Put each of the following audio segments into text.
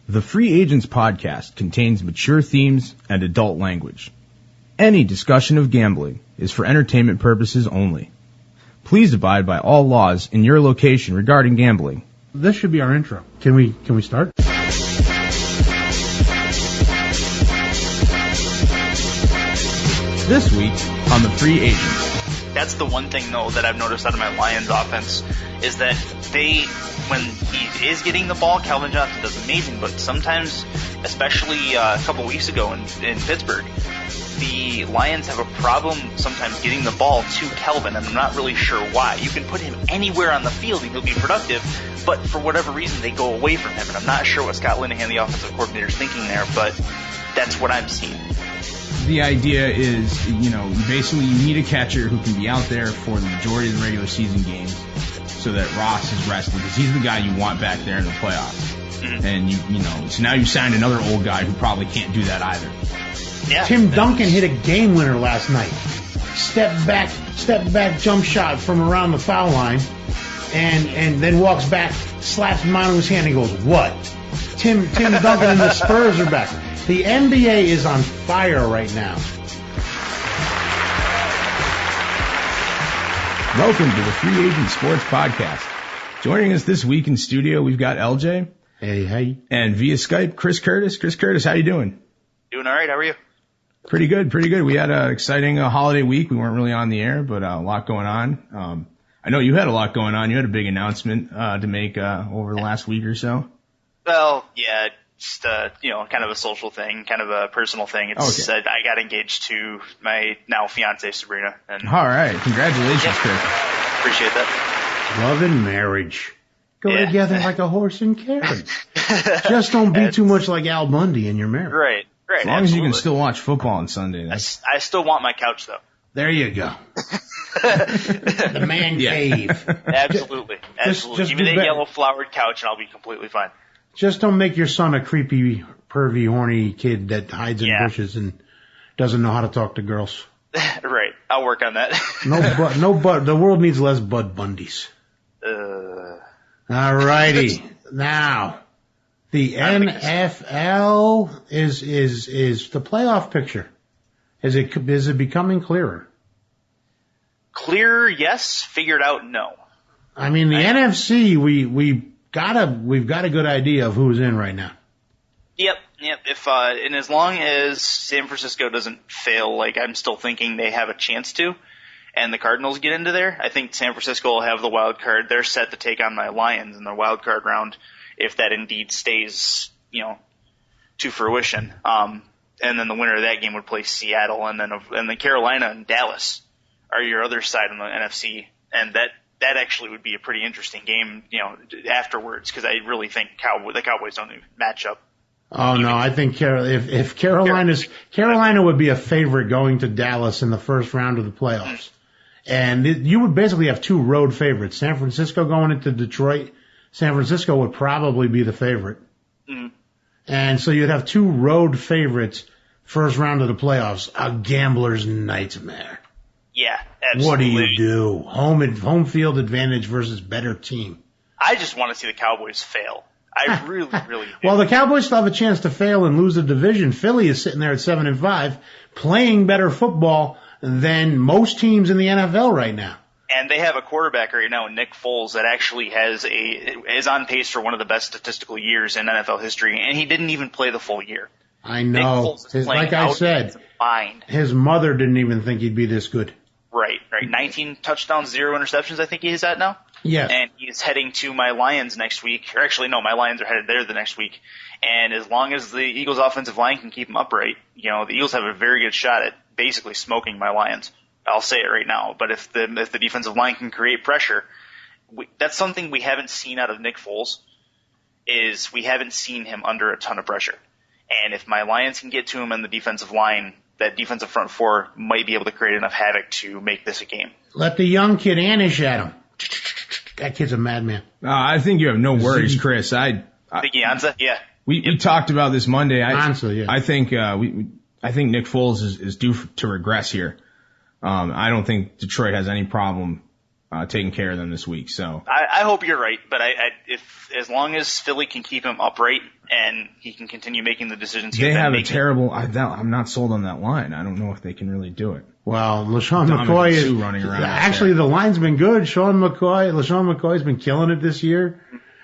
The Free Agents podcast contains mature themes and adult language. Any discussion of gambling is for entertainment purposes only. Please abide by all laws in your location regarding gambling. This should be our intro. Can we start? This week on The Free Agents. That's the one thing, though, that I've noticed out of my Lions offense is that when he is getting the ball, Calvin Johnson does amazing, but sometimes, especially a couple weeks ago in Pittsburgh, the Lions have a problem sometimes getting the ball to Calvin, and I'm not really sure why. You can put him anywhere on the field and he'll be productive, but for whatever reason they go away from him, and I'm not sure what Scott Linehan, the offensive coordinator, is thinking there, but that's what I'm seeing. The idea is, basically you need a catcher who can be out there for the majority of the regular season games so that Ross is resting, because he's the guy you want back there in the playoffs. Mm-hmm. And, so now you signed another old guy who probably can't do that either. Yeah. Tim Duncan hit a game winner last night. Step back jump shot from around the foul line, and then walks back, slaps him on his hand, and goes, "What?" Tim Duncan and the Spurs are back. The NBA is on fire right now. Welcome to the Free Agent Sports Podcast. Joining us this week in studio, we've got LJ. Hey. And via Skype, Chris Curtis. Chris Curtis, how you doing? Doing all right. How are you? Pretty good. We had an exciting holiday week. We weren't really on the air, but a lot going on. I know you had a lot going on. You had a big announcement to make over the last week or so. Well, yeah, just kind of a social thing, kind of a personal thing. It's okay. I got engaged to my now fiance Sabrina. And all right, congratulations, Chris. Appreciate that. Love and marriage go together like a horse and carriage. Just don't be too much like Al Bundy in your marriage. Right. As long as you can still watch football on Sunday. I still want my couch, though. There you go. The man cave. Absolutely. Just give me that yellow flowered couch and I'll be completely fine. Just don't make your son a creepy, pervy, horny kid that hides in bushes and doesn't know how to talk to girls. Right. I'll work on that. No Bud. The world needs less Bud Bundys. All righty. Now, the NFL is the playoff picture. Is it becoming clearer? Clearer, yes. Figured out, no. I mean, the NFC, we've got a good idea of who's in right now. Yep. If and as long as San Francisco doesn't fail, like I'm still thinking they have a chance to, and the Cardinals get into there, I think San Francisco will have the wild card. They're set to take on my Lions in their wild card round if that indeed stays, to fruition. And then the winner of that game would play Seattle, and then Carolina and Dallas are your other side in the NFC, and that actually would be a pretty interesting game, afterwards, because I really think the Cowboys don't even match up. Oh no, I think if Carolina would be a favorite going to Dallas in the first round of the playoffs, and you would basically have two road favorites. San Francisco going into Detroit. San Francisco would probably be the favorite, and so you'd have two road favorites first round of the playoffs. A gambler's nightmare. Yeah, absolutely. What do you do? Home field advantage versus better team. I just want to see the Cowboys fail. I really, really do. Well, the Cowboys still have a chance to fail and lose the division. Philly is sitting there at 7-5, playing better football than most teams in the NFL right now. And they have a quarterback right now, Nick Foles, that actually is on pace for one of the best statistical years in NFL history, and he didn't even play the full year. I know. Like I said, his mother didn't even think he'd be this good. Right. 19 touchdowns, 0 interceptions, I think he is at now. Yeah. And he's heading to my Lions next week. Or actually, no, my Lions are headed there the next week. And as long as the Eagles' offensive line can keep him upright, the Eagles have a very good shot at basically smoking my Lions. I'll say it right now. But if the defensive line can create pressure, that's something we haven't seen out of Nick Foles, is we haven't seen him under a ton of pressure. And if my Lions can get to him in the defensive line, that defensive front four might be able to create enough havoc to make this a game. Let the young kid Anish at him. That kid's a madman. I think you have no worries, Chris. Think Anza? Yeah. We talked about this Monday. Anza, yeah. I think Nick Foles is due to regress here. I don't think Detroit has any problem taking care of them this week. So I hope you're right, but if as long as Philly can keep him upright and he can continue making the decisions, they have a terrible. I'm not sold on that line. I don't know if they can really do it. Well, Lesean McCoy is running around. Actually, the line's been good. Lesean McCoy's been killing it this year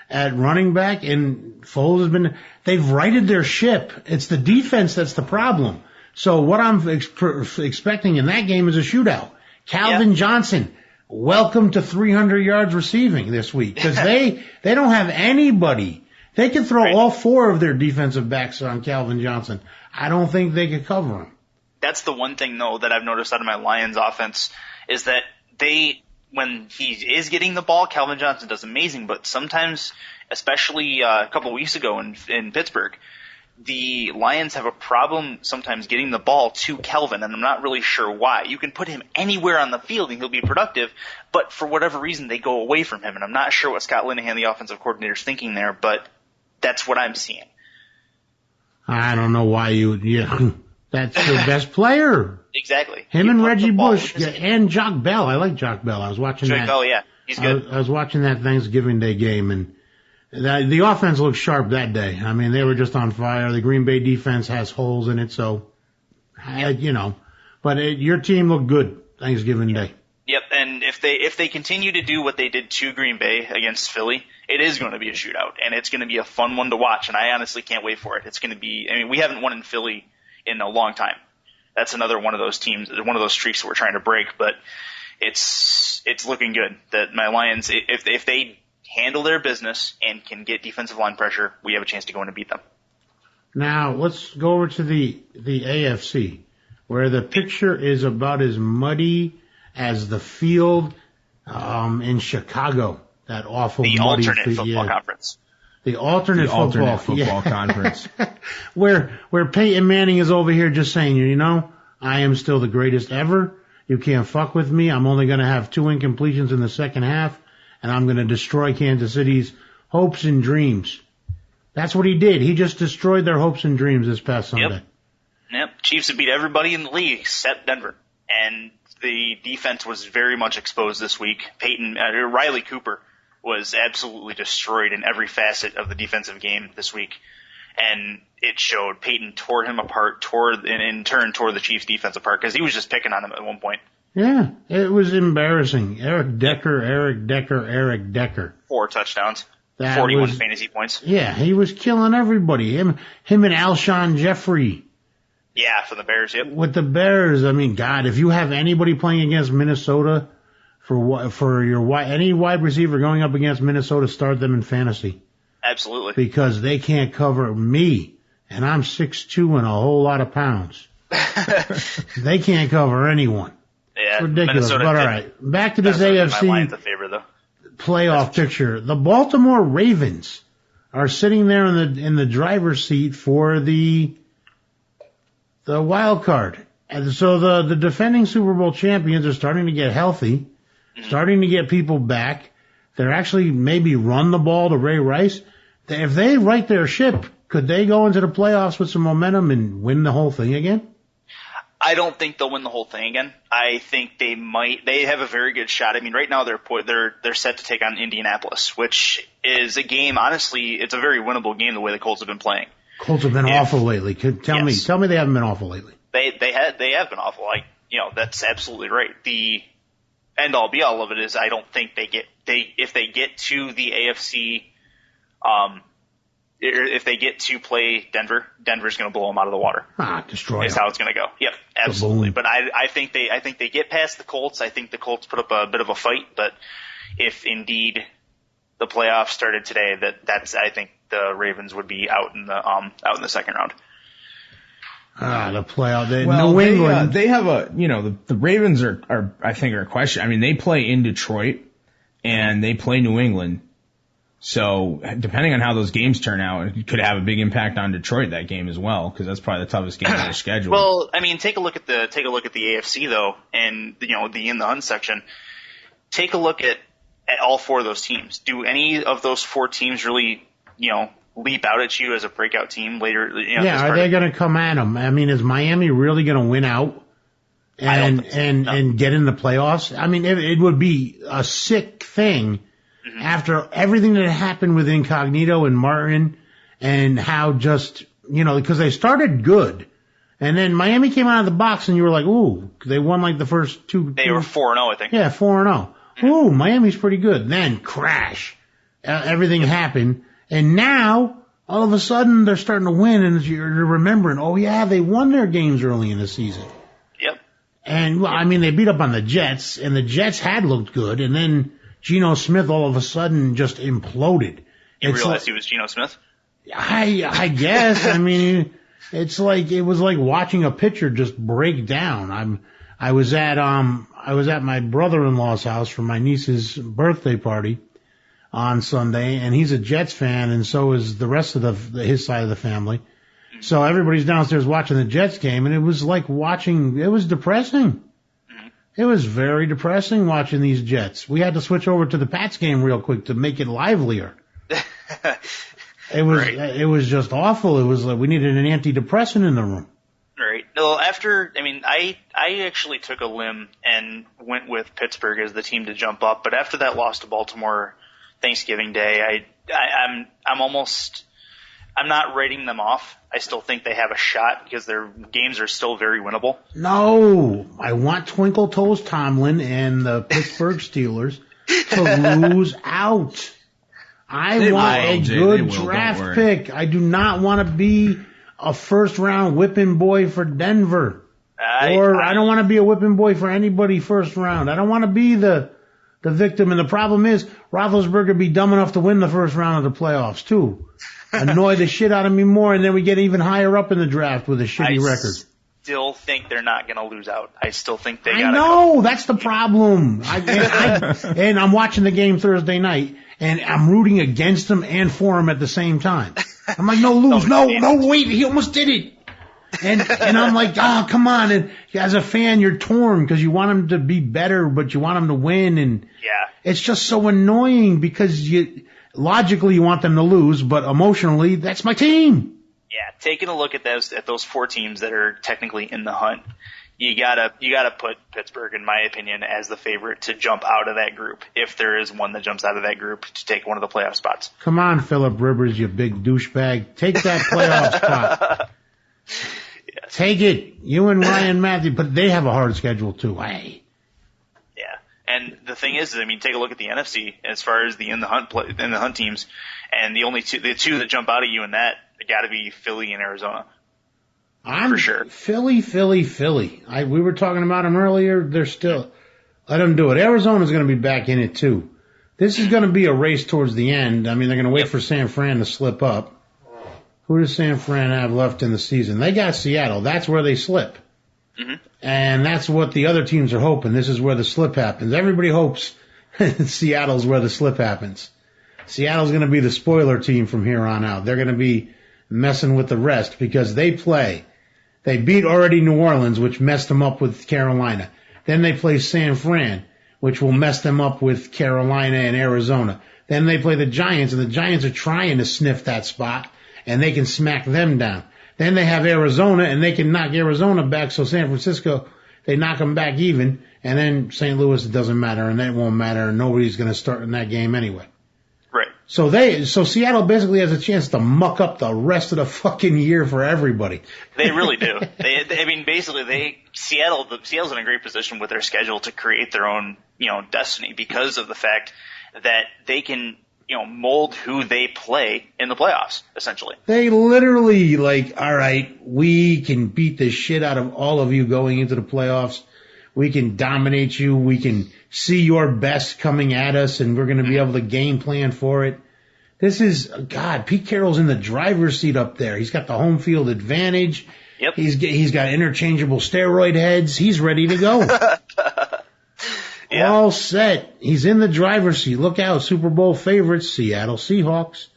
at running back, and Foles has been. They've righted their ship. It's the defense that's the problem. So what I'm expecting in that game is a shootout. Calvin Johnson, welcome to 300 yards receiving this week, because they don't have anybody. They can throw all four of their defensive backs on Calvin Johnson. I don't think they could cover him. That's the one thing, though, that I've noticed out of my Lions offense is that when he is getting the ball, Calvin Johnson does amazing, but sometimes, especially a couple of weeks ago in Pittsburgh, the Lions have a problem sometimes getting the ball to Calvin, and I'm not really sure why. You can put him anywhere on the field and he'll be productive, but for whatever reason they go away from him, and I'm not sure what Scott Linehan, the offensive coordinator, is thinking there, but that's what I'm seeing. I don't know why that's their best player. Exactly. Him and Reggie Bush and Jock Bell. I like Jock Bell. I was watching that. Jock Bell, yeah. He's good. I was watching that Thanksgiving Day game, and the offense looked sharp that day. I mean, they were just on fire. The Green Bay defense has holes in it, so, but your team looked good Thanksgiving Day. Yep, and if they continue to do what they did to Green Bay against Philly, it is going to be a shootout, and it's going to be a fun one to watch, and I honestly can't wait for it. It's going to be, we haven't won in Philly in a long time. That's another one of those teams, one of those streaks that we're trying to break, but it's looking good that my Lions, if they handle their business and can get defensive line pressure, we have a chance to go in and beat them. Now, let's go over to the AFC, where the picture is about as muddy as the field in Chicago. That awful the muddy alternate football conference. The alternate football conference. where Peyton Manning is over here just saying, I am still the greatest ever. You can't fuck with me. I'm only going to have 2 incompletions in the second half, and I'm going to destroy Kansas City's hopes and dreams. That's what he did. He just destroyed their hopes and dreams this past Sunday. Yep. Chiefs have beat everybody in the league except Denver. And the defense was very much exposed this week. Riley Cooper was absolutely destroyed in every facet of the defensive game this week. And it showed. Peyton tore him apart, in turn tore the Chiefs' defense apart, because he was just picking on him at one point. Yeah, it was embarrassing. Eric Decker. 4 touchdowns. 41 fantasy points. Yeah, he was killing everybody. Him and Alshon Jeffrey. Yeah, for the Bears, yep. With the Bears, God, if you have anybody playing against Minnesota, for any wide receiver going up against Minnesota, start them in fantasy. Absolutely. Because they can't cover me, and I'm 6'2" and a whole lot of pounds. They can't cover anyone. Yeah, it's ridiculous. Minnesota but all right, back to this AFC playoff picture. The Baltimore Ravens are sitting there in the driver's seat for the wild card. And so the defending Super Bowl champions are starting to get healthy, starting to get people back. They're actually maybe run the ball to Ray Rice. If they right their ship, could they go into the playoffs with some momentum and win the whole thing again? I don't think they'll win the whole thing again. I think they might. They have a very good shot. Right now they're set to take on Indianapolis, which is a game. Honestly, it's a very winnable game the way the Colts have been playing. Colts have been awful lately. Tell me they haven't been awful lately. They have been awful. That's absolutely right. The end all be all of it is I don't think if they get to the AFC, if they get to play Denver's going to blow them out of the water. Destroy them. Is how it's going to go. Yep, absolutely. But I think they get past the Colts. I think the Colts put up a bit of a fight. But if indeed the playoffs started today, I think the Ravens would be out in the second round. The playoff. New England. They have the Ravens are I think are a question. They play in Detroit and they play New England. So depending on how those games turn out, it could have a big impact on Detroit that game as well, because that's probably the toughest game on their schedule. Well, take a look at the AFC though, and the in the Hunt section. Take a look at all 4 of those teams. Do any of those 4 teams really leap out at you as a breakout team later? Are they going to come at them? Is Miami really going to win out and get in the playoffs. I mean, it would be a sick thing after everything that happened with Incognito and Martin and how just, because they started good. And then Miami came out of the box and you were like, ooh, they won like the first two. They were 4-0, I think. Yeah, 4-0. Ooh, Miami's pretty good. Then crash. Everything happened. And now, all of a sudden, they're starting to win and you're remembering, oh yeah, they won their games early in the season. Yep. And, well, I mean, they beat up on the Jets, and the Jets had looked good, and then Geno Smith all of a sudden just imploded. You realized he was Geno Smith? I guess. I mean, it was like watching a pitcher just break down. I was at my brother-in-law's house for my niece's birthday party on Sunday, and he's a Jets fan, and so is the rest of his side of the family. So everybody's downstairs watching the Jets game, and it was like it was depressing. It was very depressing watching these Jets. We had to switch over to the Pats game real quick to make it livelier. It was just awful. It was like we needed an antidepressant in the room. Right. Well, I actually took a limb and went with Pittsburgh as the team to jump up, but after that loss to Baltimore Thanksgiving Day, I'm not writing them off. I still think they have a shot because their games are still very winnable. No, I want Twinkle Toes Tomlin and the Pittsburgh Steelers to lose out. I want a good draft pick. I do not want to be a first-round whipping boy for Denver. I don't want to be a whipping boy for anybody first round. I don't want to be the victim. And the problem is, Roethlisberger be dumb enough to win the first round of the playoffs, too. Annoy the shit out of me more, and then we get even higher up in the draft with a shitty record. I still think they're not going to lose out. I still think they got to I know, that's the problem. And I'm watching the game Thursday night, and I'm rooting against them and for them at the same time. I'm like, no, lose. No, wait, he almost did it. And I'm like, oh, come on. And as a fan, you're torn because you want him to be better, but you want him to win. And it's just so annoying because logically you want them to lose, but emotionally, that's my team. Yeah, taking a look at those four teams that are technically in the hunt, you gotta put Pittsburgh, in my opinion, as the favorite to jump out of that group, if there is one that jumps out of that group to take one of the playoff spots. Come on, Phillip Rivers, you big douchebag. Take that playoff spot. Yes. Take it. You and Ryan Matthews, but they have a hard schedule too. Hey. Yeah, and the thing is, take a look at the NFC as far as the in the hunt teams, and the two that jump out at you in that got to be Philly and Arizona. For sure. Philly. We were talking about them earlier. They're still, let them do it. Arizona's going to be back in it too. This is going to be a race towards the end. They're going to wait for San Fran to slip up. Who does San Fran have left in the season? They got Seattle. That's where they slip. Mm-hmm. And that's what the other teams are hoping. This is where the slip happens. Everybody hopes Seattle's where the slip happens. Seattle's going to be the spoiler team from here on out. They're going to be messing with the rest because they beat already New Orleans, which messed them up with Carolina. Then they play San Fran, which will mess them up with Carolina and Arizona. Then they play the Giants, and the Giants are trying to sniff that spot, and they can smack them down. Then they have Arizona, and they can knock Arizona back, so San Francisco, they knock them back even, and then St. Louis, it doesn't matter, and that won't matter, and nobody's going to start in that game anyway. Right. So Seattle basically has a chance to muck up the rest of the fucking year for everybody. They really do. Seattle's in a great position with their schedule to create their own, destiny because of the fact that they can, mold who they play in the playoffs, essentially. They literally all right, we can beat the shit out of all of you going into the playoffs. We can dominate you. We can see your best coming at us, and we're going to be able to game plan for it. This is, God, Pete Carroll's in the driver's seat up there. He's got the home field advantage. Yep. He's got interchangeable steroid heads. He's ready to go. Yeah. All set. He's in the driver's seat. Look out, Super Bowl favorites, Seattle Seahawks.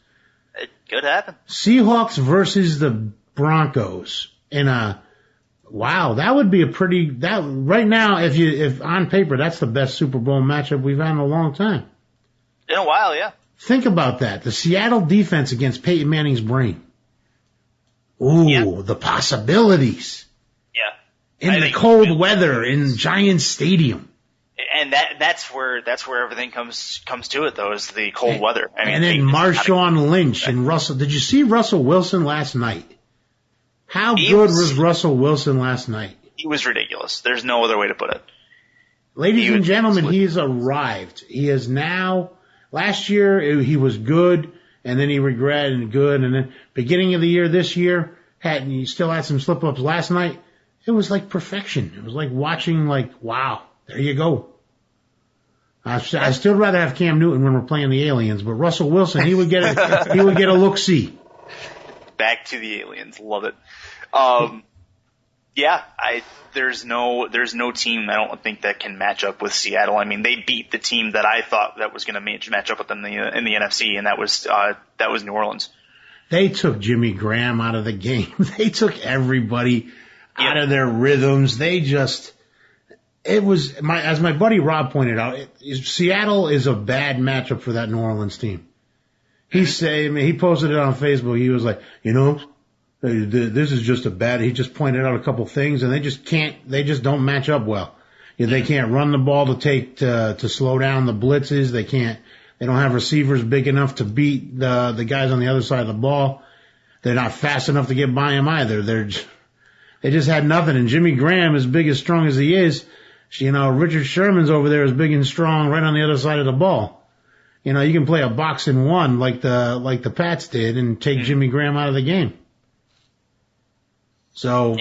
It could happen. Seahawks versus the Broncos wow, that would be right now, if on paper, that's the best Super Bowl matchup we've had in a long time. In a while, yeah. Think about that. The Seattle defense against Peyton Manning's brain. Ooh, The possibilities. Yeah. in the cold weather in Giants Stadium. And that's where everything comes to it, though, is the cold weather. I mean, and then Marshawn Lynch and Russell. Did you see Russell Wilson last night? How good was Russell Wilson last night? He was ridiculous. There's no other way to put it. Ladies and gentlemen, he has arrived. He is now. Last year he was good, and then he regretted and good, and then beginning of the year this year he still had some slip ups. Last night it was like perfection. It was like watching, like, wow. There you go. I'd still rather have Cam Newton when we're playing the aliens, but Russell Wilson, he would get a look-see. Back to the aliens. Love it. There's no team I don't think that can match up with Seattle. I mean, they beat the team that I thought that was going to match up with them in the NFC, and that was New Orleans. They took Jimmy Graham out of the game. They took everybody out of their rhythms. As my buddy Rob pointed out, Seattle is a bad matchup for that New Orleans team. He posted it on Facebook. He was like, this is just he just pointed out a couple things, and they just don't match up well. They can't run the ball to slow down the blitzes. They don't have receivers big enough to beat the guys on the other side of the ball. They're not fast enough to get by them either. They just had nothing. And Jimmy Graham, as big as strong as he is, Richard Sherman's over there is big and strong right on the other side of the ball. You can play a box and one like the Pats did and take Jimmy Graham out of the game. So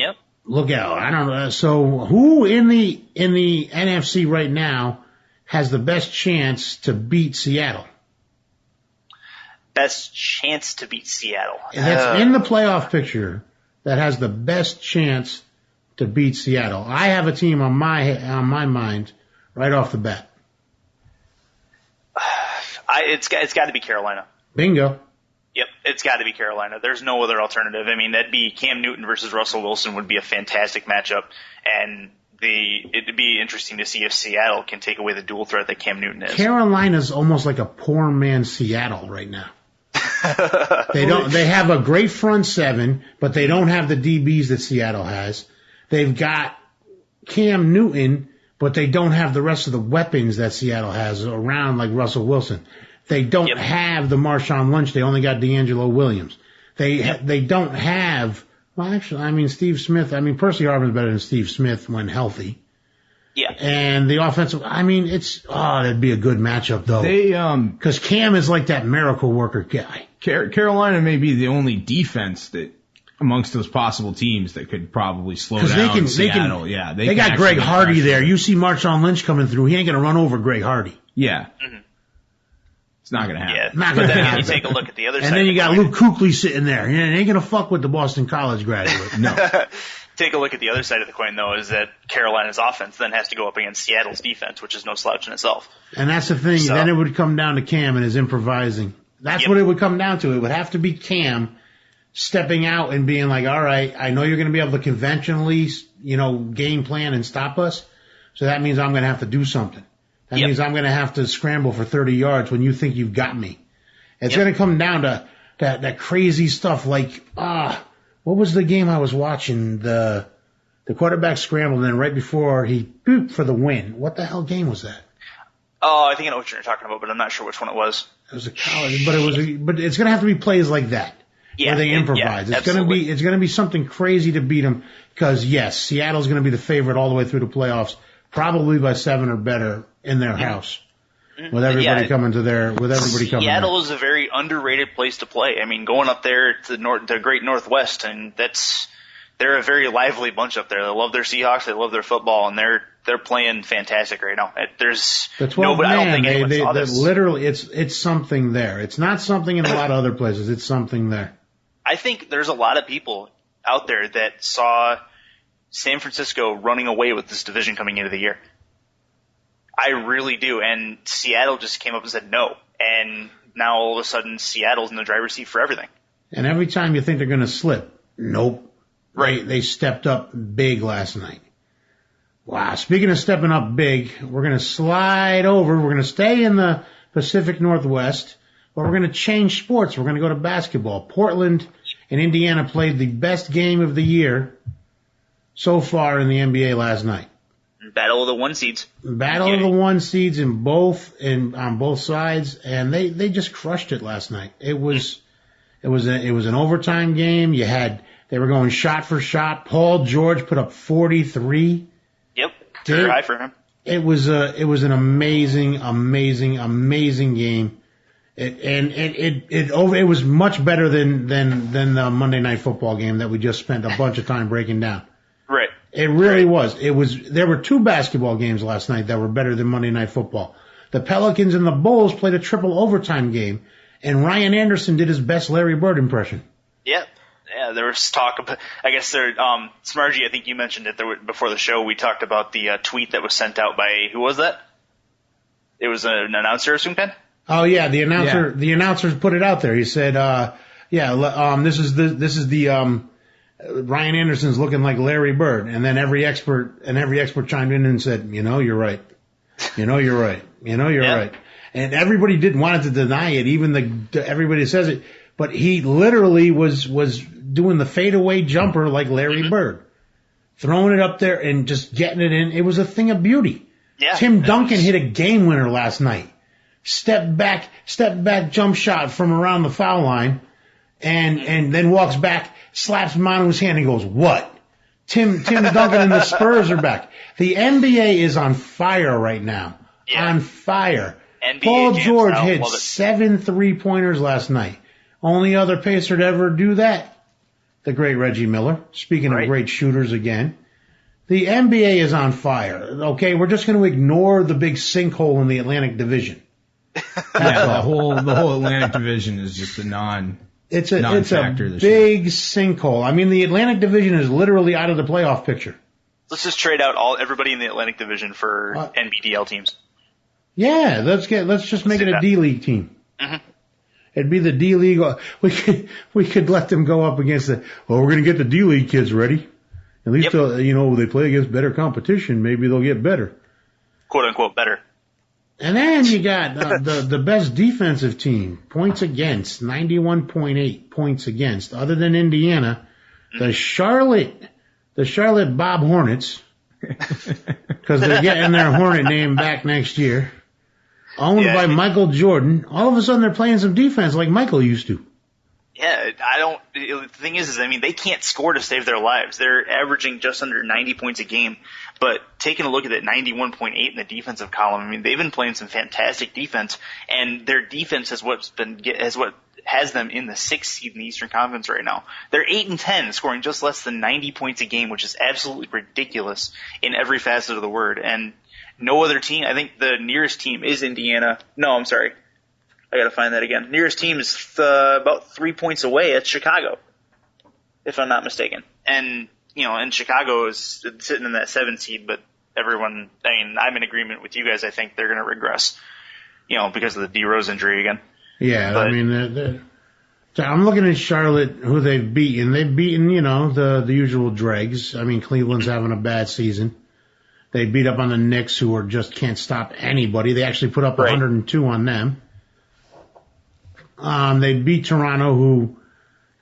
Look out. I don't know. So who in the NFC right now has the best chance to beat Seattle? Best chance to beat Seattle. That's in the playoff picture that has the best chance to beat Seattle. I have a team on my mind right off the bat. It's got to be Carolina. Bingo. Yep, it's got to be Carolina. There's no other alternative. I mean, that'd be Cam Newton versus Russell Wilson would be a fantastic matchup, and it'd be interesting to see if Seattle can take away the dual threat that Cam Newton is. Carolina's almost like a poor man's Seattle right now. They have a great front seven, but they don't have the DBs that Seattle has. They've got Cam Newton, but they don't have the rest of the weapons that Seattle has around, like Russell Wilson. They don't have the Marshawn Lynch. They only got D'Angelo Williams. They don't have, well, actually, I mean, Steve Smith. I mean, Percy Harvin's better than Steve Smith when healthy. Yeah. And the offensive, I mean, that'd be a good matchup though. Because Cam is like that miracle worker guy. Carolina may be the only defense that amongst those possible teams that could probably slow down Seattle. They got Greg Hardy there. You see Marshawn Lynch coming through. He ain't going to run over Greg Hardy. Yeah. Mm-hmm. It's not going to happen. Yeah. Not going to happen. You take a look at the other side. And then you got Luke Kuechly sitting there. He ain't going to fuck with the Boston College graduate. No. Take a look at the other side of the coin, though, is that Carolina's offense then has to go up against Seattle's defense, which is no slouch in itself. And that's the thing. Then it would come down to Cam and his improvising. That's what it would come down to. It would have to be Cam stepping out and being like, all right, I know you're going to be able to conventionally, game plan and stop us. So that means I'm going to have to do something. That means I'm going to have to scramble for 30 yards when you think you've got me. It's going to come down to that crazy stuff like, what was the game I was watching? The quarterback scrambled and then right before he booped for the win. What the hell game was that? Oh, I think I know what you're talking about, but I'm not sure which one it was. It was a college, but it's going to have to be plays like that. Where they improvise. It's going to be something crazy to beat them because yes, Seattle's going to be the favorite all the way through the playoffs, probably by 7 or better in their house. With everybody coming to Seattle is a very underrated place to play. I mean, going up there to the Great Northwest, and they're a very lively bunch up there. They love their Seahawks, they love their football, and they're playing fantastic right now. There's nobody. I don't think anyone saw this. Literally, it's something there. It's not something in a lot of other places. It's something there. I think there's a lot of people out there that saw San Francisco running away with this division coming into the year. I really do. And Seattle just came up and said no. And now all of a sudden Seattle's in the driver's seat for everything. And every time you think they're going to slip, nope. Right. They stepped up big last night. Wow. Speaking of stepping up big, we're going to slide over. We're going to stay in the Pacific Northwest, but we're going to change sports. We're going to go to basketball. Portland and Indiana played the best game of the year. so far in the NBA last night. Battle of the one seeds. Battle of the one seeds on both sides, and they just crushed it last night. It was an overtime game. They were going shot for shot. Paul George put up 43. Yep, career high for him. It was an amazing game. It was much better than the Monday Night Football game that we just spent a bunch of time breaking down. Right. It really was. There were two basketball games last night that were better than Monday Night Football. The Pelicans and the Bulls played a triple overtime game, and Ryan Anderson did his best Larry Bird impression. Yep. Yeah, there was talk about, I guess Smarge, I think you mentioned it before the show. We talked about the tweet that was sent out by, who was that? It was an announcer, Pen? Oh yeah, the announcer put it out there. He said, this is the Ryan Anderson's looking like Larry Bird. And then every expert chimed in and said, you're right. You're right. Right. And everybody wanted to deny it. Even everybody says it. But he literally was doing the fadeaway jumper like Larry Bird, throwing it up there and just getting it in. It was a thing of beauty. Yeah. Tim Duncan hit a game winner last night. Step back jump shot from around the foul line, and then walks back, slaps Manu's hand and goes, "What?" Tim Duncan and the Spurs are back. The NBA is on fire right now. Yeah. On fire. NBA Paul George hit 7 3-pointers last night. Only other Pacer to ever do that, the great Reggie Miller. Speaking of great shooters again. The NBA is on fire. Okay, we're just going to ignore the big sinkhole in the Atlantic Division. Yeah, the whole Atlantic Division is just a non-factor. It's a big sinkhole. I mean, the Atlantic Division is literally out of the playoff picture. Let's just trade out everybody in the Atlantic Division for NBDL teams. Yeah, let's just make it a D-League team. Mm-hmm. It'd be the D-League. We could let them go up against we're going to get the D-League kids ready. At least, they play against better competition. Maybe they'll get better. Quote unquote better. And then you got the best defensive team, points against, 91.8 points against, other than Indiana, the Charlotte Bob Hornets, because they're getting their Hornet name back next year, owned by Michael Jordan. All of a sudden they're playing some defense like Michael used to. Yeah, the thing is, they can't score to save their lives. They're averaging just under 90 points a game, but taking a look at that 91.8 in the defensive column, they've been playing some fantastic defense, and their defense is what has them in the 6th seed in the Eastern Conference right now. They're 8-10, scoring just less than 90 points a game, which is absolutely ridiculous in every facet of the word. And no other team, I think the nearest team is Indiana. No, I'm sorry. I gotta find that again. Nearest team is about 3 points away. It's Chicago, if I'm not mistaken. And, and Chicago is sitting in that 7 seed, but everyone, I'm in agreement with you guys. I think they're gonna regress, because of the D Rose injury again. Yeah, but, I'm looking at Charlotte, who they've beaten. They've beaten, the usual dregs. Cleveland's having a bad season. They beat up on the Knicks, who just can't stop anybody. They actually put up 102 on them. They beat Toronto,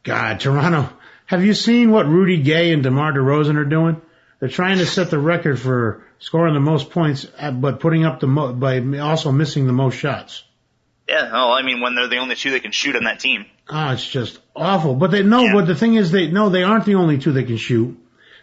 Toronto. Have you seen what Rudy Gay and DeMar DeRozan are doing? They're trying to set the record for scoring the most points, but putting up by also missing the most shots. Yeah, when they're the only two that can shoot on that team. Oh, it's just awful. But but the thing is, they aren't the only two that can shoot.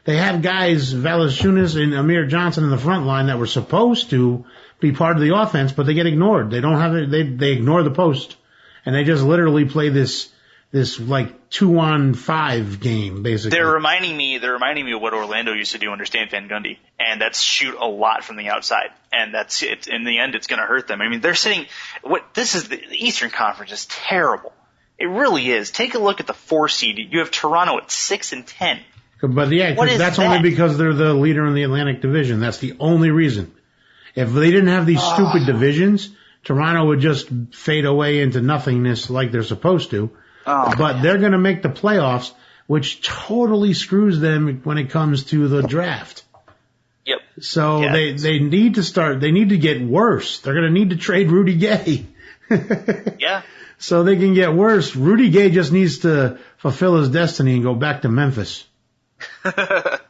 They have guys, Valanciunas and Amir Johnson in the front line that were supposed to be part of the offense, but they get ignored. They don't have it. They ignore the post. And they just literally play this 2-on-5 game, basically. They're reminding me of what Orlando used to do under Stan Van Gundy, and that's shoot a lot from the outside. And that's it. In the end, it's going to hurt them. They're sitting. The Eastern Conference is terrible. It really is. Take a look at the 4 seed. You have Toronto at 6-10. But that's only because they're the leader in the Atlantic Division. That's the only reason. If they didn't have these stupid divisions, Toronto would just fade away into nothingness like they're supposed to. But they're going to make the playoffs, which totally screws them when it comes to the draft. Yep. So they need to get worse. They're going to need to trade Rudy Gay. Yeah. So they can get worse. Rudy Gay just needs to fulfill his destiny and go back to Memphis.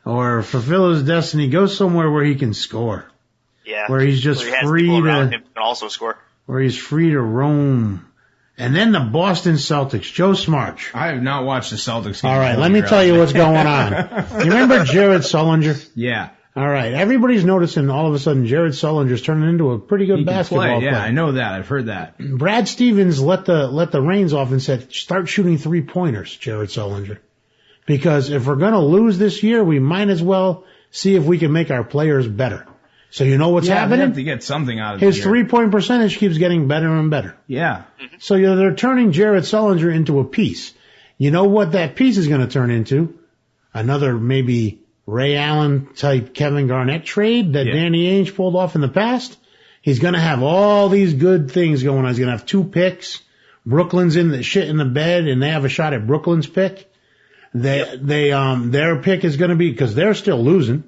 Or fulfill his destiny, go somewhere where he can score. Yeah. Where he's just free to him can also score. Where he's free to roam. And then the Boston Celtics, Joe Smarge. I have not watched the Celtics game. All right, let me tell you what's going on. You remember Jared Sullinger? Yeah. All right, everybody's noticing all of a sudden Jared Sullinger's turning into a pretty good basketball player. Yeah, I know that. I've heard that. Brad Stevens let the reins off and said, start shooting 3-pointers, Jared Sullinger. Because if we're going to lose this year, we might as well see if we can make our players better. So you know what's happening? They have to get something out of his 3-point percentage keeps getting better and better. Yeah. So they're turning Jared Sullinger into a piece. You know what that piece is going to turn into? Another maybe Ray Allen type Kevin Garnett trade that Danny Ainge pulled off in the past. He's going to have all these good things going on. He's going to have 2 picks. Brooklyn's in the shit in the bed, and they have a shot at Brooklyn's pick. Their pick is going to be, because they're still losing.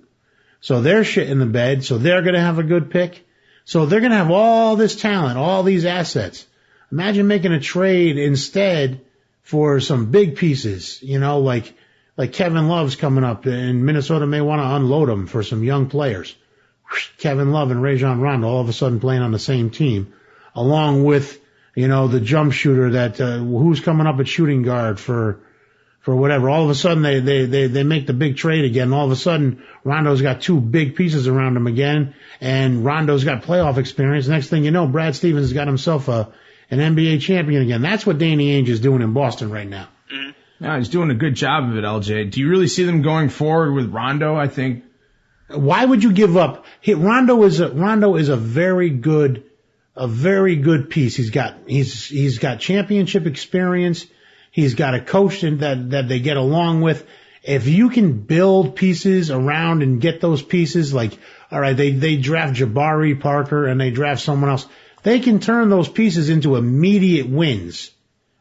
So they're shit in the bed, so they're going to have a good pick. So they're going to have all this talent, all these assets. Imagine making a trade instead for some big pieces, like Kevin Love's coming up, and Minnesota may want to unload him for some young players. Kevin Love and Rajon Rondo all of a sudden playing on the same team, along with, the jump shooter that, who's coming up at shooting guard for whatever. All of a sudden they make the big trade again. All of a sudden Rondo's got 2 big pieces around him again, and Rondo's got playoff experience. Next thing you know, Brad Stevens has got himself an NBA champion again. That's what Danny Ainge is doing in Boston right now. Mm-hmm. No, he's doing a good job of it, LJ. Do you really see them going forward with Rondo? I think. Why would you give up? Rondo is a very good piece. He's got championship experience. He's got a coach that they get along with. If you can build pieces around and get those pieces, like, all right, they draft Jabari Parker and they draft someone else. They can turn those pieces into immediate wins,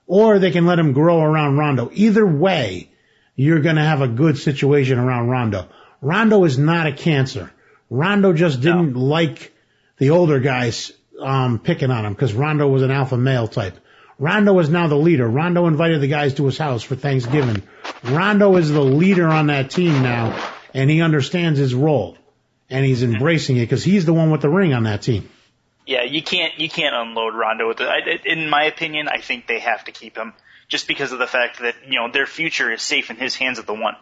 or they can let them grow around Rondo. Either way, you're going to have a good situation around Rondo. Rondo is not a cancer. Rondo just didn't like the older guys picking on him, because Rondo was an alpha male type. Rondo is now the leader. Rondo invited the guys to his house for Thanksgiving. Rondo is the leader on that team now, and he understands his role, and he's embracing it because he's the one with the ring on that team. Yeah, you can't unload Rondo with it. In my opinion, I think they have to keep him just because of the fact that their future is safe in his hands at the 1.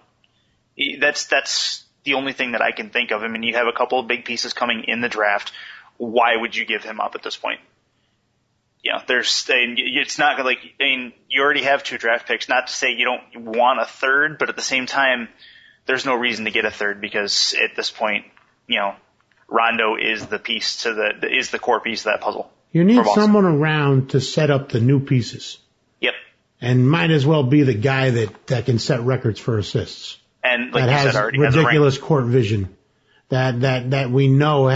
That's the only thing that I can think of. I mean, you have a couple of big pieces coming in the draft. Why would you give him up at this point? It's not like, you already have 2 draft picks. Not to say you don't want a third, but at the same time, there's no reason to get a third, because at this point, Rondo is the piece is the core piece of that puzzle. You need someone around to set up the new pieces. Yep. And might as well be the guy that can set records for assists. And like that you has said, already ridiculous has a ring. court vision. That we know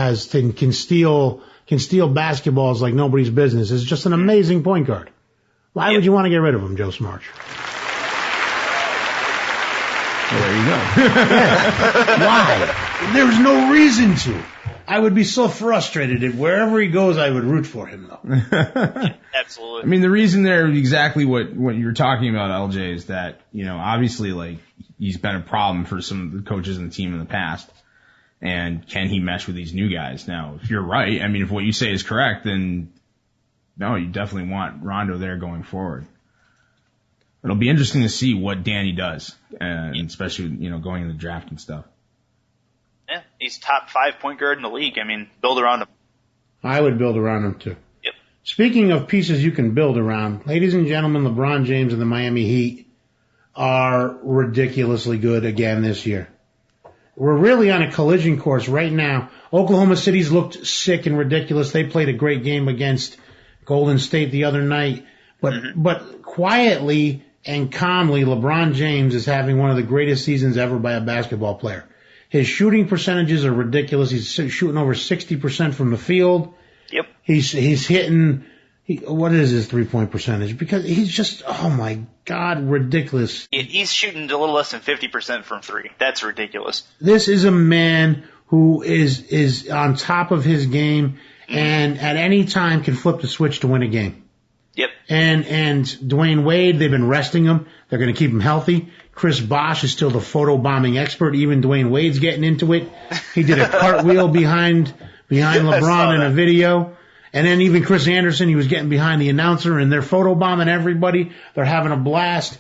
can steal basketballs like nobody's business. Is just an amazing point guard. Why would you want to get rid of him, Joe Smarge? Well, there you go. Why? There's no reason to. I would be so frustrated if wherever he goes, I would root for him, though. Absolutely. I mean, the reason they're exactly what you're talking about, LJ, is that, obviously, like, he's been a problem for some of the coaches in the team in the past. And can he mesh with these new guys? Now, if you're right, I mean, if what you say is correct, then no, you definitely want Rondo there going forward. It'll be interesting to see what Danny does, and especially, going in the draft and stuff. Yeah, he's top 5 point guard in the league. I mean, build around him. I would build around him, too. Yep. Speaking of pieces you can build around, ladies and gentlemen, LeBron James and the Miami Heat are ridiculously good again this year. We're really on a collision course right now. Oklahoma City's looked sick and ridiculous. They played a great game against Golden State the other night. But quietly and calmly, LeBron James is having one of the greatest seasons ever by a basketball player. His shooting percentages are ridiculous. He's shooting over 60% from the field. Yep. He's hitting, what is his 3-point percentage? Because he's just, oh my God, ridiculous. He's shooting a little less than 50% from 3. That's ridiculous. This is a man who is on top of his game and at any time can flip the switch to win a game. Yep. And Dwayne Wade, they've been resting him. They're going to keep him healthy. Chris Bosh is still the photobombing expert. Even Dwayne Wade's getting into it. He did a cartwheel behind LeBron in a video. And then even Chris Anderson, he was getting behind the announcer, and they're photobombing everybody. They're having a blast.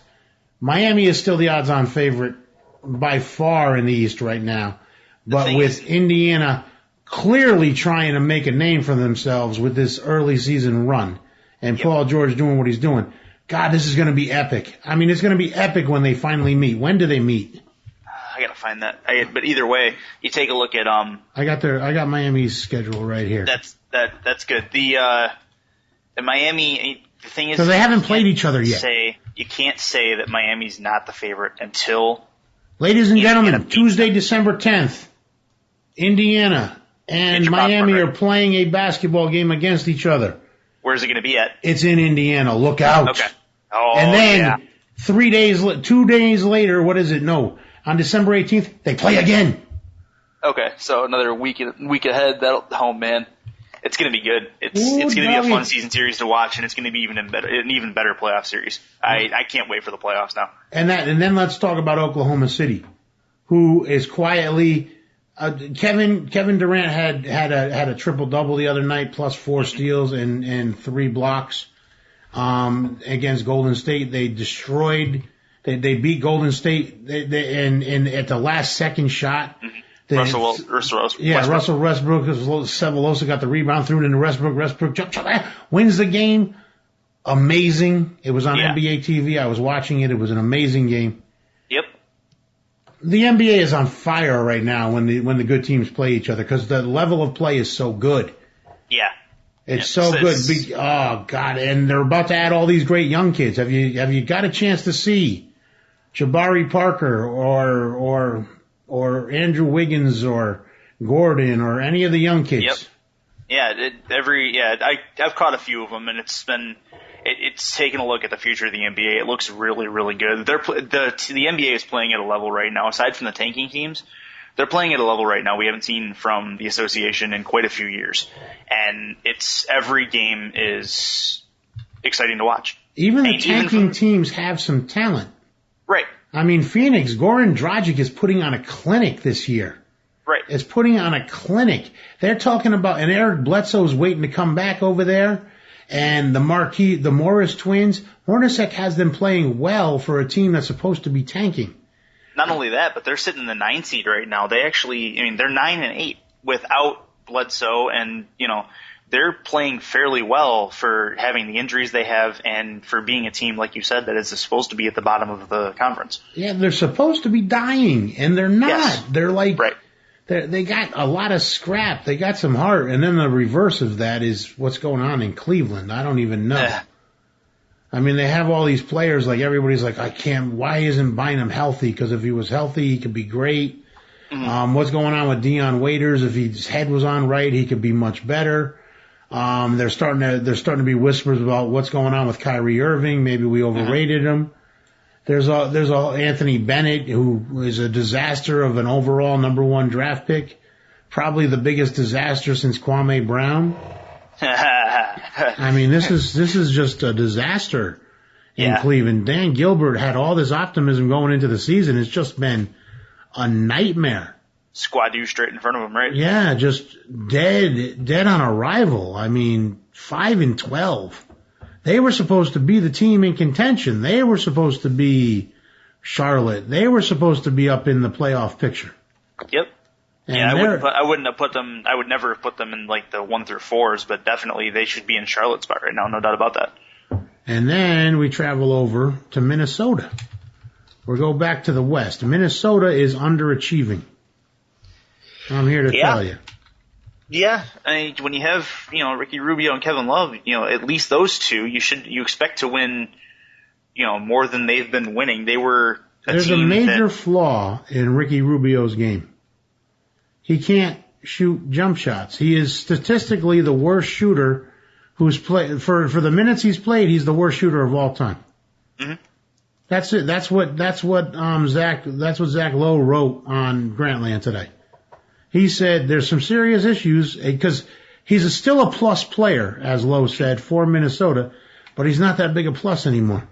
Miami is still the odds-on favorite by far in the East right now. But with Indiana clearly trying to make a name for themselves with this early season run, and Paul George doing what he's doing, God, this is going to be epic. I mean, it's going to be epic when they finally meet. When do they meet? I gotta find that. But either way, you take a look at I got Miami's schedule right here. That's good. The Miami, the thing is, because they haven't played each other yet. You can't say that Miami's not the favorite until. Ladies and gentlemen, Tuesday, December 10th, Indiana and Miami are playing a basketball game against each other. Where's it going to be at? It's in Indiana. Look out. Okay. Oh, and then 2 days later, what is it? No, on December 18th, they play again. Okay, so another week ahead. Oh man, it's going to be good. It's going to be a fun season series to watch, and it's going to be an even better playoff series. I can't wait for the playoffs now. And then let's talk about Oklahoma City, who is quietly. Kevin Durant had a triple double the other night, plus 4 steals and 3 blocks against Golden State. They destroyed. They beat Golden State. And at the last second shot. Russell Westbrook. Sevelosa got the rebound, threw it into Westbrook. Westbrook wins the game. Amazing. It was on NBA TV. I was watching it. It was an amazing game. Yep. The NBA is on fire right now when the good teams play each other because the level of play is so good. Yeah. It's so good. Oh God! And they're about to add all these great young kids. Have you got a chance to see Jabari Parker or Andrew Wiggins or Gordon or any of the young kids? Yep. Yeah. I've caught a few of them, and it's taken a look at the future of the NBA. It looks really, really good. The NBA is playing at a level right now, aside from the tanking teams, they're playing at a level right now we haven't seen from the association in quite a few years. And every game is exciting to watch. Even the tanking teams have some talent. Right. I mean, Phoenix, Goran Dragic is putting on a clinic this year. Right. Is putting on a clinic. They're talking about, and Eric Bledsoe's waiting to come back over there. And the Morris twins, Hornacek has them playing well for a team that's supposed to be tanking. Not only that, but they're sitting in the 9 seed right now. They're 9-8 without Bledsoe, and they're playing fairly well for having the injuries they have and for being a team, like you said, that is supposed to be at the bottom of the conference. Yeah, they're supposed to be dying, and they're not. Yes. They're like, right. They got a lot of scrap. They got some heart. And then the reverse of that is what's going on in Cleveland. I don't even know. I mean, they have all these players, like everybody's like, why isn't Bynum healthy? Because if he was healthy, he could be great. Mm-hmm. What's going on with Deion Waiters? If his head was on right, he could be much better. There's starting to be whispers about what's going on with Kyrie Irving. Maybe we overrated him. There's Anthony Bennett, who is a disaster of an overall number 1 draft pick. Probably the biggest disaster since Kwame Brown. I mean, this is just a disaster in Cleveland. Dan Gilbert had all this optimism going into the season. It's just been a nightmare. Squadu straight in front of him, right? Yeah, just dead on arrival. I mean, 5-12. They were supposed to be the team in contention. They were supposed to be Charlotte. They were supposed to be up in the playoff picture. Yep. And I wouldn't have put them. I would never have put them in like the 1 through 4s, but definitely they should be in Charlotte's spot right now. No doubt about that. And then we travel over to Minnesota. We'll go back to the West. Minnesota is underachieving. I'm here to tell you. Yeah, I mean, when you have Ricky Rubio and Kevin Love, at least those two, you expect to win, more than they've been winning. They were There's a major flaw in Ricky Rubio's game. He can't shoot jump shots. He is statistically the worst shooter who's played for the minutes he's played. He's the worst shooter of all time. Mm-hmm. That's it. That's what Zach Lowe wrote on Grantland today. He said there's some serious issues because he's still a plus player, as Lowe said, for Minnesota, but he's not that big a plus anymore.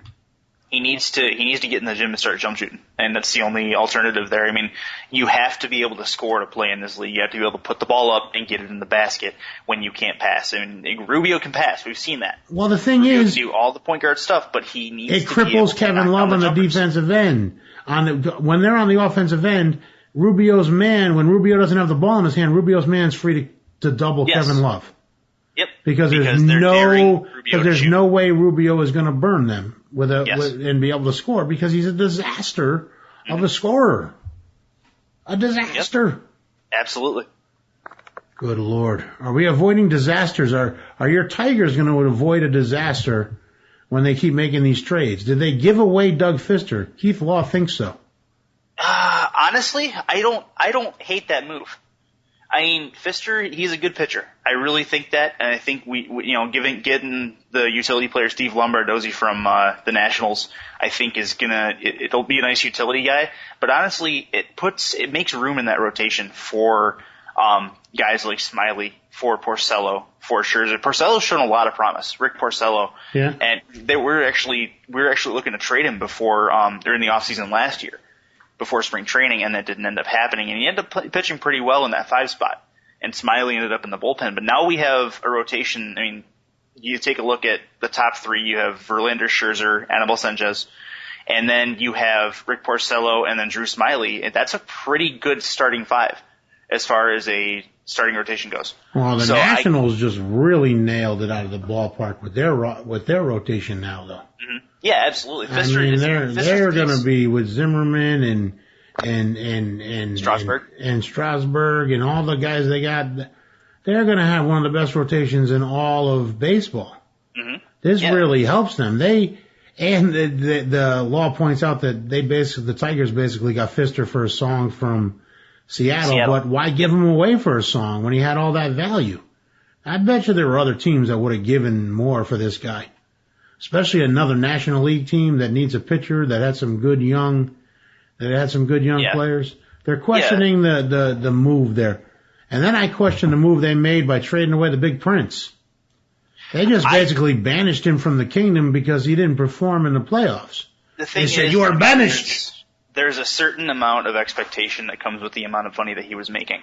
He needs to get in the gym and start jump shooting, and that's the only alternative there. I mean, you have to be able to score to play in this league. You have to be able to put the ball up and get it in the basket when you can't pass. I mean, Rubio can pass. We've seen that. Well, the thing Rubio is, can do all the point guard stuff, but he needs it to be able cripples to Kevin knock Love down on the jumpers. defensive end. When they're on the offensive end, Rubio's man, when Rubio doesn't have the ball in his hand, Rubio's man's free to double Yes. Kevin Love. Yep. Because they're daring Rubio to there's shoot. no way Rubio is going to burn them Yes. and be able to score, because he's a disaster of a scorer. A disaster. Yep. Absolutely. Good Lord. Are we avoiding disasters? Are your Tigers going to avoid a disaster when they keep making these trades? Did they give away Doug Fister? Keith Law thinks so. Honestly, I don't hate that move. I mean, Fister, he's a good pitcher. I really think that, and I think we getting the utility player Steve Lombardozzi from the Nationals, I think is it'll be a nice utility guy. But honestly, it makes room in that rotation for guys like Smiley, for Porcello, for Scherzer. Porcello's shown a lot of promise. Rick Porcello, Yeah. and we were actually looking to trade him before during the offseason last year, before spring training, and that didn't end up happening. And he ended up pitching pretty well in that 5 spot. And Smiley ended up in the bullpen. But now we have a rotation. I mean, you take a look at the top 3. You have Verlander, Scherzer, Anibal Sanchez. And then you have Rick Porcello and then Drew Smiley. And that's a pretty good starting 5 as far as a starting rotation goes. Well, the Nationals just really nailed it out of the ballpark with their rotation now, though. Mm-hmm. Yeah, absolutely. They're going to be with Zimmerman and Strasburg and Strasburg and all the guys they got. They're going to have one of the best rotations in all of baseball. Mm-hmm. This really helps them. The law points out that the Tigers basically got Fister for a song from Seattle, but why give him away for a song when he had all that value? I bet you there were other teams that would have given more for this guy. Especially another National League team that needs a pitcher that had some good young players. They're questioning the move there. And then I question the move they made by trading away the Big Prince. They just basically banished him from the kingdom because he didn't perform in the playoffs. They said, you are banished. There's a certain amount of expectation that comes with the amount of money that he was making.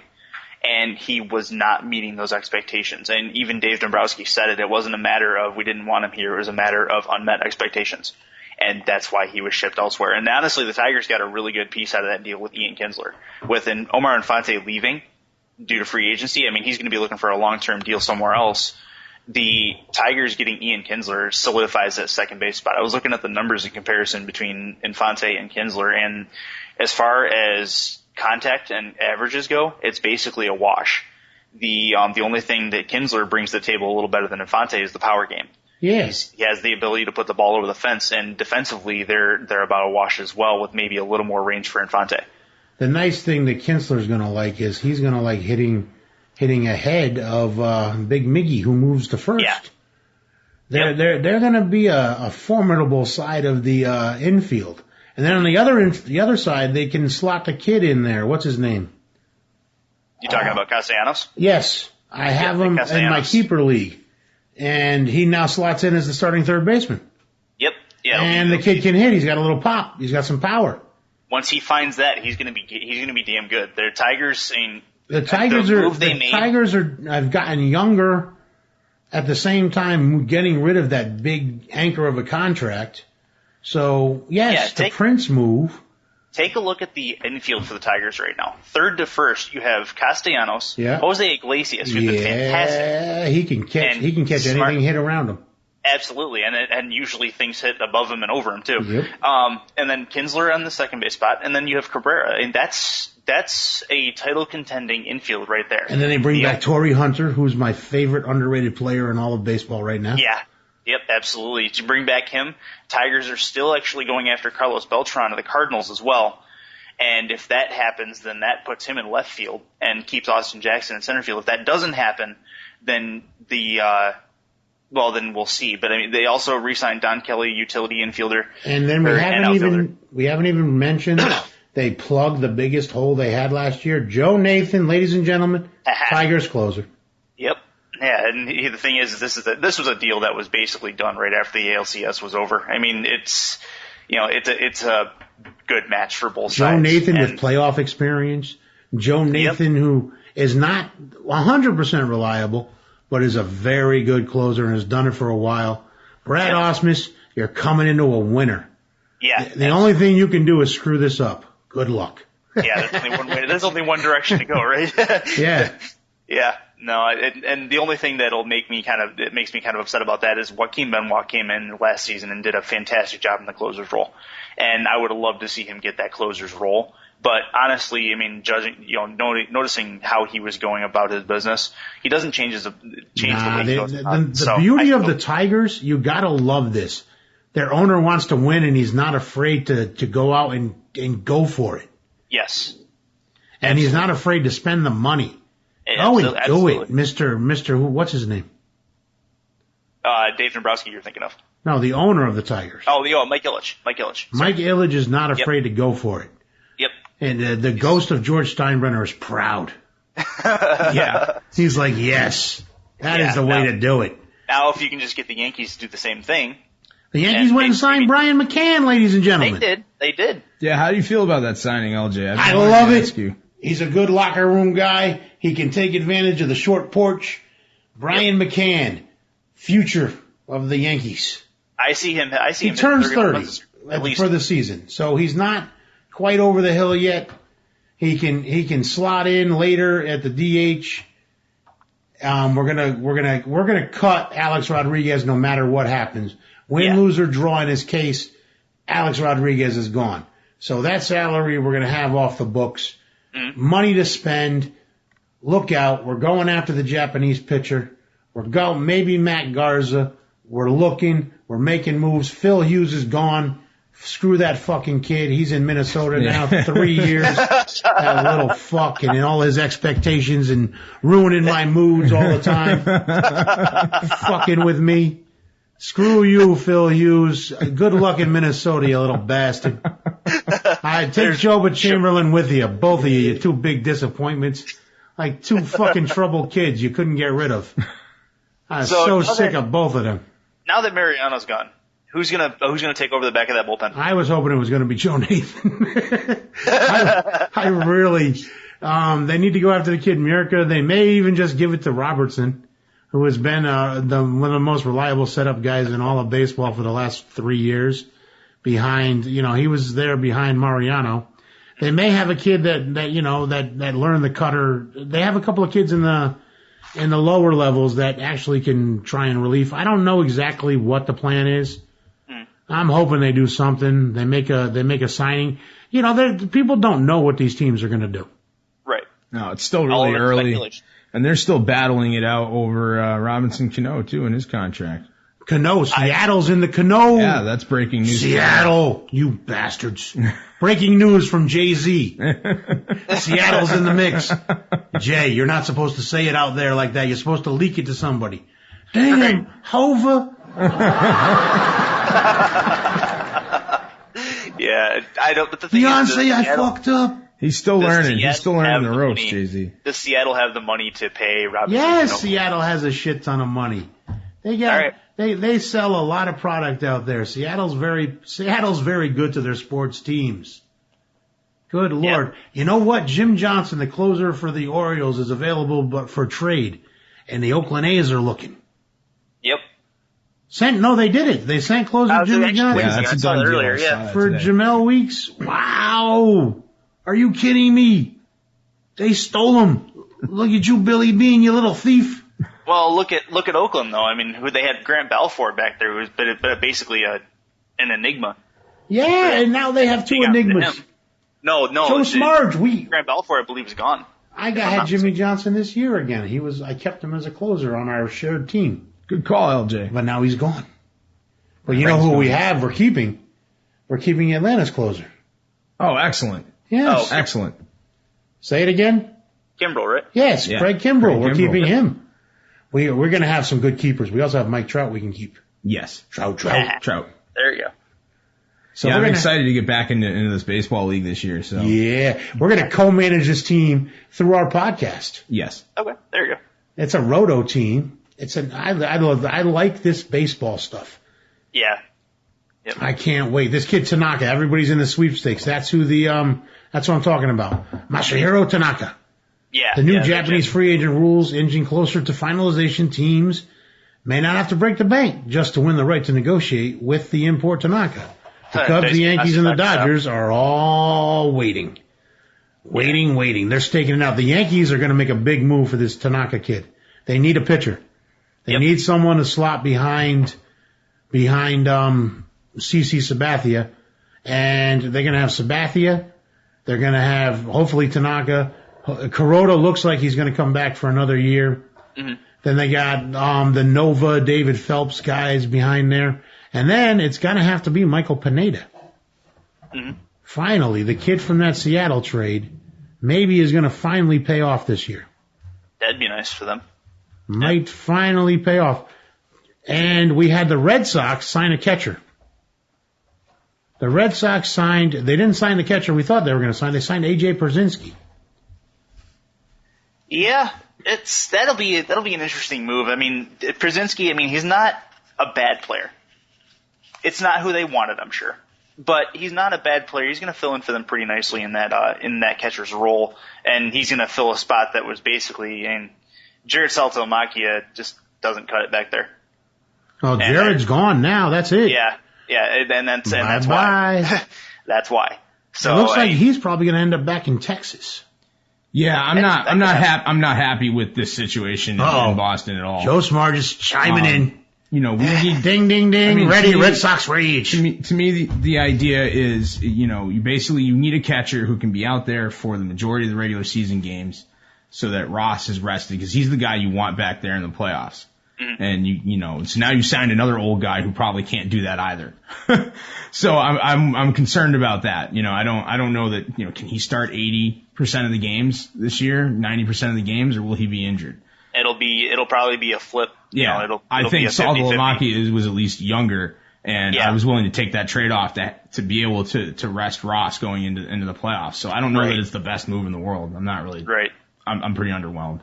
And he was not meeting those expectations. And even Dave Dombrowski said it. It wasn't a matter of we didn't want him here. It was a matter of unmet expectations. And that's why he was shipped elsewhere. And honestly, the Tigers got a really good piece out of that deal with Ian Kinsler. With Omar Infante leaving due to free agency, I mean, he's going to be looking for a long-term deal somewhere else. The Tigers getting Ian Kinsler solidifies that second base spot. I was looking at the numbers in comparison between Infante and Kinsler, and as far as contact and averages go, it's basically a wash. The only thing that Kinsler brings to the table a little better than Infante is the power game. Yes. He has the ability to put the ball over the fence, and defensively they're about a wash as well, with maybe a little more range for Infante. The nice thing that Kinsler's going to like is he's going to like hitting ahead of Big Miggy, who moves to first. Yeah. They're going to be a formidable side of the infield. And then on the other side, they can slot the kid in there. What's his name? You talking about Castellanos? Yes. I have him in my keeper league. And he now slots in as the starting third baseman. Yep. Yeah. And the kid can hit. He's got a little pop. He's got some power. Once he finds that, he's going to be damn good. The Tigers, have gotten younger at the same time getting rid of that big anchor of a contract. So, yes, the Prince move. Take a look at the infield for the Tigers right now. Third to first, you have Castellanos, Jose Iglesias, who's been fantastic. Yeah, he can catch anything hit around him. Absolutely, and usually things hit above him and over him too. Yep. And then Kinsler on the second base spot, and then you have Cabrera, and that's a title contending infield right there. And then they bring back Torrey Hunter, who's my favorite underrated player in all of baseball right now. Yeah. Yep, absolutely. To bring back him, Tigers are still actually going after Carlos Beltran of the Cardinals as well. And if that happens, then that puts him in left field and keeps Austin Jackson in center field. If that doesn't happen, then then we'll see. But I mean, they also re-signed Don Kelly, utility infielder. And then we haven't even mentioned they plugged the biggest hole they had last year. Joe Nathan, ladies and gentlemen, Tigers closer. Yep. Yeah, and the thing is, this was a deal that was basically done right after the ALCS was over. I mean, it's a good match for both Joe sides. Nathan with playoff experience. Joe Nathan, who is not 100% reliable, but is a very good closer and has done it for a while. Brad Ausmus, you're coming into a winner. Yeah. The only thing you can do is screw this up. Good luck. Yeah, there's only one way. There's only one direction to go, right? Yeah. Yeah. No, and the only thing makes me kind of upset about that is Joaquin Benoit came in last season and did a fantastic job in the closer's role, and I would have loved to see him get that closer's role. But honestly, I mean, noticing how he was going about his business, he doesn't change the way he goes about it. The beauty of the Tigers, you gotta love this. Their owner wants to win, and he's not afraid to go out and go for it. Yes. And he's not afraid to spend the money. Do it, Mr. Who? What's his name? Dave Dombrowski, you're thinking of. No, the owner of the Tigers. Oh, Mike Ilitch. Mike Ilitch is not afraid to go for it. Yep. And the ghost of George Steinbrenner is proud. Yeah. He's like, yes, that is the way to do it. Now, if you can just get the Yankees to do the same thing. The Yankees went and signed Brian McCann, ladies and gentlemen. They did. Yeah, how do you feel about that signing, LJ? I love it. He's a good locker room guy. He can take advantage of the short porch. Brian McCann, future of the Yankees. I see him. He turns 30 for the season, so he's not quite over the hill yet. He can slot in later at the DH. We're gonna cut Alex Rodriguez no matter what happens. Win, lose, or draw in his case, Alex Rodriguez is gone. So that salary we're gonna have off the books. Money to spend. Look out. We're going after the Japanese pitcher. Maybe Matt Garza. We're looking. We're making moves. Phil Hughes is gone. Screw that fucking kid. He's in Minnesota now for 3 years. That little fuck and all his expectations and ruining my moods all the time. Fucking with me. Screw you, Phil Hughes. Good luck in Minnesota, you little bastard. I'd take Joba Chamberlain with you. Both of you two big disappointments. Like two fucking troubled kids you couldn't get rid of. I'm so sick of both of them. Now that Mariano's gone, who's gonna take over the back of that bullpen? I was hoping it was gonna be Joe Nathan. I really, they need to go after the kid Murica. They may even just give it to Robertson, who has been one of the most reliable setup guys in all of baseball for the last 3 years. He was there behind Mariano. They may have a kid that learned the cutter. They have a couple of kids in the lower levels that actually can try and relieve. I don't know exactly what the plan is. I'm hoping they do something. They make a signing. People don't know what these teams are going to do. Right. No, it's still really early. And they're still battling it out over Robinson Cano, too, in his contract. Cano, Seattle's in the Cano. Yeah, that's breaking news. Seattle, you bastards. Breaking news from Jay-Z. Seattle's in the mix. Jay, you're not supposed to say it out there like that. You're supposed to leak it to somebody. Damn, Hova. Yeah, I don't. But the thing Beyonce, I fucked up. He's still learning. He's still learning the ropes, Jay-Z. Does Seattle have the money to pay Robinson? Yes, Seattle has a shit ton of money. They sell a lot of product out there. Seattle's very good to their sports teams. Good Lord. You know what? Jim Johnson, the closer for the Orioles, is available but for trade. And the Oakland A's are looking. Yep. They did it. They sent closer Jimmy Johnson. Yeah, that's done earlier. Yeah. For Jamel Weeks. Wow. Are you kidding me? They stole him. Look at you, Billy Bean, you little thief. Well, look at Oakland though. I mean, who they had Grant Balfour back there, who was but basically an enigma. Yeah, and now they have two enigmas. No. So Smarge, Grant Balfour, I believe, is gone. I had Jimmy Johnson this year again. I kept him as a closer on our shared team. Good call, LJ. But now he's gone. But you know who we have? We're keeping Atlanta's closer. Oh, excellent. Yes. Oh, excellent. Say it again. Kimbrel, right? Yes, yeah. Craig Kimbrel. We're keeping him. We're going to have some good keepers. We also have Mike Trout we can keep. Yes. Trout. There you go. So I'm excited to get back into this baseball league this year. So yeah, we're going to co-manage this team through our podcast. Yes. Okay, there you go. It's a roto team. I like this baseball stuff. Yeah. Yep. I can't wait. This kid Tanaka, everybody's in the sweepstakes. That's who that's what I'm talking about. Masahiro Tanaka. Yeah. The new Japanese free agent rules inching closer to finalization. Teams may not have to break the bank just to win the right to negotiate with the import Tanaka. The Cubs, the Yankees, and the Dodgers are all waiting. Waiting. They're staking it out. The Yankees are going to make a big move for this Tanaka kid. They need a pitcher. They need someone to slot behind CC Sabathia. And they're going to have Sabathia. They're going to have, hopefully, Tanaka. Kuroda looks like he's going to come back for another year. Mm-hmm. Then they got the Nova, David Phelps guys behind there. And then it's going to have to be Michael Pineda. Mm-hmm. Finally, the kid from that Seattle trade maybe is going to finally pay off this year. That'd be nice for them. Might finally pay off. And we had the Red Sox sign a catcher. The Red Sox they didn't sign the catcher we thought they were going to sign. They signed A.J. Pierzynski. Yeah, that'll be an interesting move. I mean, Pierzynski, he's not a bad player. It's not who they wanted, I'm sure. But he's not a bad player. He's going to fill in for them pretty nicely in that catcher's role, and he's going to fill a spot that was basically Jared Sullinger just doesn't cut it back there. Oh, Jared's gone now. That's it. Yeah, and that's why. That's why. So it looks like he's probably going to end up back in Texas. Yeah, I'm not happy with this situation in Boston at all. Joe Smarge is chiming in. We need ding, ding, ding. Ready, Red Sox rage. To me, the idea is, you need a catcher who can be out there for the majority of the regular season games, so that Ross is rested because he's the guy you want back there in the playoffs. Mm-hmm. And so now you signed another old guy who probably can't do that either. So I'm concerned about that. I don't know that, can he start 80% of the games this year, 90% of the games, or will he be injured? It'll probably be a flip. Yeah, I think Sullinger was at least younger, and I was willing to take that trade off to be able to rest Ross going into the playoffs. So I don't know that it's the best move in the world. I'm not really. Right. I'm pretty underwhelmed.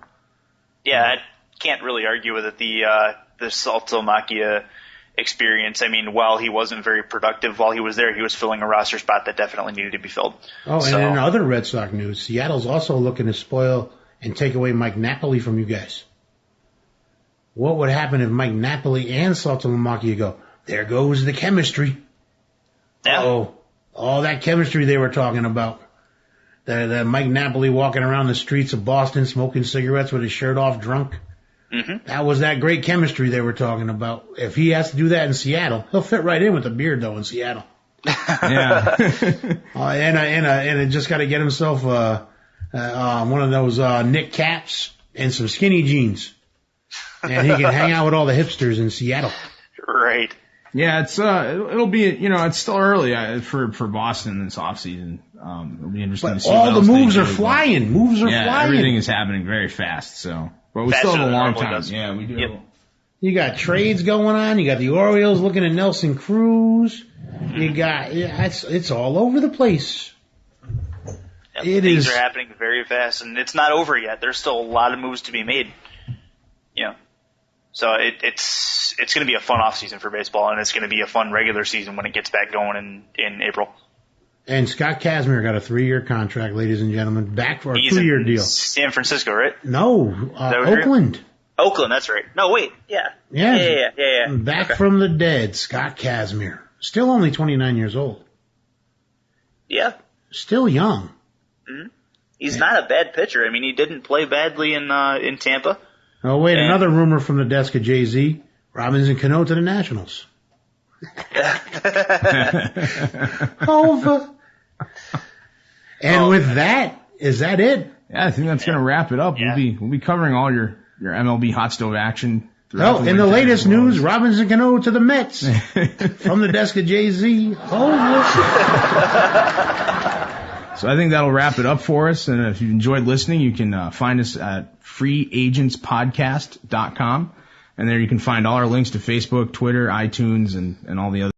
Yeah, I can't really argue with it. The Sullinger experience. While he wasn't very productive while he was there, he was filling a roster spot that definitely needed to be filled. Oh, and in other Red Sox news, Seattle's also looking to spoil and take away Mike Napoli from you guys. What would happen if Mike Napoli and Sullinger go, there goes the chemistry? Yeah. All that chemistry they were talking about. That Mike Napoli walking around the streets of Boston smoking cigarettes with his shirt off drunk. Mm-hmm. That was that great chemistry they were talking about. If he has to do that in Seattle, he'll fit right in with the beard, though, in Seattle. Yeah. And just got to get himself one of those knit caps and some skinny jeans. And he can hang out with all the hipsters in Seattle. Right. Yeah, it'll be, it's still early for Boston this offseason. It'll be interesting to see. All the moves are flying. Moves are flying. Everything is happening very fast. So, but we still have a long time. Yeah, we do. Yep. You got trades going on. You got the Orioles looking at Nelson Cruz. You got it's all over the place. Yep, things are happening very fast, and it's not over yet. There's still a lot of moves to be made. So it's going to be a fun off season for baseball, and it's going to be a fun regular season when it gets back going in April. And Scott Kazmir got a 3-year contract, ladies and gentlemen, back for a 2-year deal. San Francisco, right? No, Oakland. Oakland, that's right. No, wait, yeah. Back from the dead, Scott Kazmir. Still only 29 years old. Yeah. Still young. Mm-hmm. He's not a bad pitcher. He didn't play badly in Tampa. Oh, wait, another rumor from the desk of Jay-Z. Robinson Cano to the Nationals. Over. And with that, is that it? Yeah, I think that's going to wrap it up. Yeah. We'll be covering all your MLB hot stove action. In the latest news, Robinson Cano to the Mets. From the desk of Jay-Z. Over. So I think that'll wrap it up for us. And if you enjoyed listening, you can find us at freeagentspodcast.com. And there you can find all our links to Facebook, Twitter, iTunes, and all the other